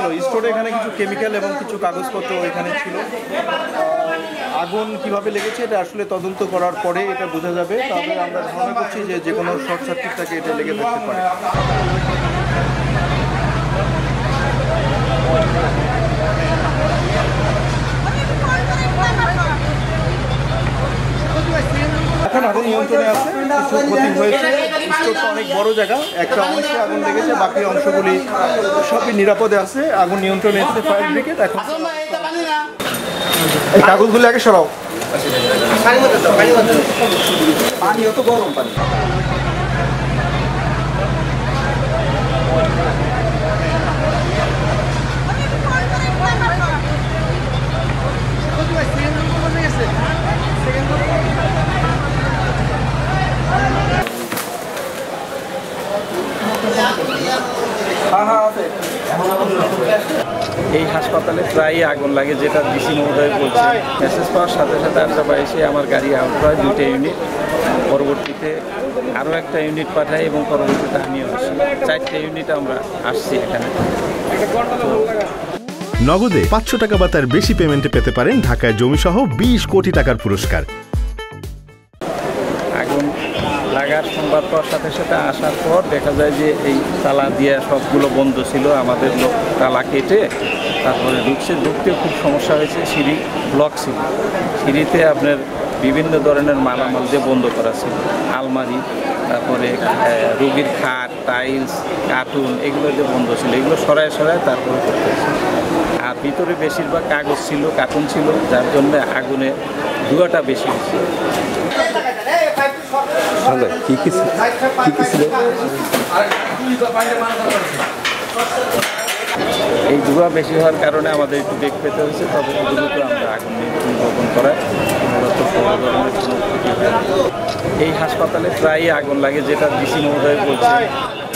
ছিল স্টোরে, এখানে কিছু কেমিক্যাল এবং কিছু কাগজপত্র এখানে ছিল। আগুন কিভাবে লেগেছে এটা আসলে তদন্ত করার পরে এটা বোঝা যাবে। তবে আমরা ধারণা করছি যে কোনো শর্ট সার্কিট থেকে এটা লেগে থাকতে পারে। এখন আগুন নিয়ন্ত্রণে আছে, কিছু ক্ষতি হয়েছে। স্টোরটা অনেক বড় জায়গা, একটা অংশে আগুন লেগেছে, বাকি অংশগুলি সবই নিরাপদে আছে। আগুন নিয়ন্ত্রণে এসেছে ফায়ার ব্রিগেড। এখন এই কাগজগুলো আগে সরাও। পানি অত গরম পানি। এই হাসপাতালে প্রায় আগুন লাগে, যেটা ডিসি মহোদয় বলছে। মেসেজ পাওয়ার সাথে সাথে আশরাফা এসে আমার গাড়ি আউট হয়, 2টা ইউনিট। পরবর্তীতে আরও একটা ইউনিট পাঠাই এবং পরবর্তীতে আমিও আসি। 4টে ইউনিট আমরা আসছি এখানে। নগদে 500 টাকা বা তার বেশি পেমেন্টে পেতে পারেন ঢাকায় জমিসহ 20 কোটি টাকার পুরস্কার। আগুন লাগার সংবাদ পাওয়ার সাথে সাথে আসার পর দেখা যায় যে এই তালা দিয়ে সবগুলো বন্ধ ছিল। আমাদের লোক তালা কেটে তারপরে ঢুকতেও খুব সমস্যা হয়েছে। সিঁড়ি ব্লক ছিল, সিঁড়িতে আপনার বিভিন্ন ধরনের মালামাল দিয়ে বন্ধ করা ছিল। আলমারি, তারপরে রোগীর খাট, টাইলস, কার্টুন, এগুলো দিয়ে বন্ধ ছিল। এগুলো সরায় তারপরে করতে হয়েছে। আর ভিতরে বেশিরভাগ কাগজ ছিল, কার্টুন ছিল, যার জন্য আগুনে ধোঁয়াটা বেশি হয়েছে। এই ধোঁয়া বেশি হওয়ার কারণে আমাদের একটু বেগ পেতে হয়েছে। তবে দ্রুত আমরা আগুন নির্বাপন করায় মূলত বড় ধরনের কোনো ক্ষতি হয়। এই হাসপাতালে প্রায়ই আগুন লাগে, যেটা ডিসি মহোদয় বলছে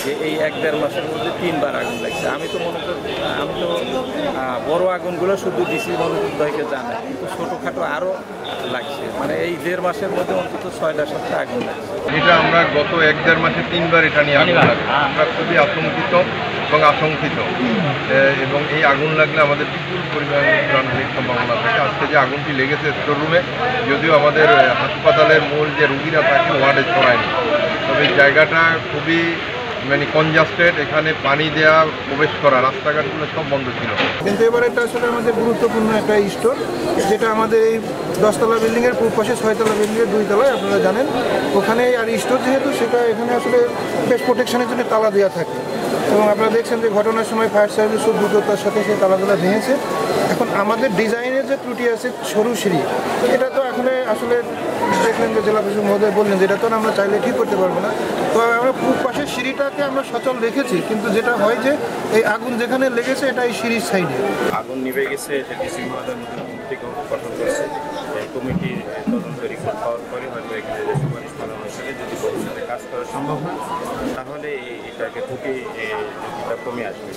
যে এই 1-1.5 মাসের মধ্যে 3বার আগুন লাগছে। আমি তো বড় আগুনগুলো শুধু ডিসি মহোদয়কে জানাই, কিন্তু ছোটোখাটো আরও লাগছে। মানে এই 1.5 মাসের মধ্যে অন্তত 6টা-7টা আগুন লাগছে। এটা আমরা গত 1-1.5 মাসে 3বার এটা নিয়ে আগুন লাগে। আমরা খুবই আতঙ্কিত এবং আশঙ্কিত, এবং এই আগুন লাগলে আমাদের বিপুল পরিমাণে প্রাণহানির সম্ভাবনা থাকে। আজকে যে আগুনটি লেগেছে স্টোর রুমে, যদিও আমাদের হাসপাতালের মূল যে রুগীরা থাকে ওয়ার্ডে ছড়ায়নি, তবে জায়গাটা খুবই কনজাস্টেড। এখানে পানি দেওয়া, প্রবেশ করা, রাস্তাঘাটগুলো সব বন্ধ ছিল। কিন্তু এবার এটা আসলে আমাদের গুরুত্বপূর্ণ একটা স্টোর, যেটা আমাদের এই 10তলা বিল্ডিংয়ের পূর্ব পাশে 6তলা বিল্ডিংয়ের 2 তলায়, আপনারা জানেন। ওখানে আর স্টোর যেহেতু, সেটা এখানে আসলে বেশ প্রোটেকশনের জন্য তালা দেওয়া থাকে। এবং আপনারা দেখছেন যে ঘটনার সময় ফায়ার সার্ভিস খুব দ্রুততার সাথে সেই তালাগুলো ভেঙেছে। এখন আমাদের ডিজাইনের যে ত্রুটি আছে, সরু সিঁড়ি, এটা তো এখন আসলে দেখলেন যে জেলা প্রশাসক মহোদয় বললেন যে এটা তো আমরা চাইলে ঠিক করতে পারবো না। তো আমরা পূর্ব পাশের সিঁড়িটাকে আমরা সচল রেখেছি, কিন্তু যেটা হয় যে এই আগুন যেখানে লেগেছে এটা এই সিঁড়ির সাইডে। আগুন নিভে গেছে, এটা ডিসি মহোদয় নতুন কমিটি গঠন করেছে। এই কমিটির তদন্ত রিপোর্ট পাওয়ার পরে হয়তো এখানে যে সুপারিশ করা অনুসারে যদি ভবিষ্যতে কাজ করা সম্ভব হয়, তাহলে এটাকে ঝুঁকিটা কমে আসবে।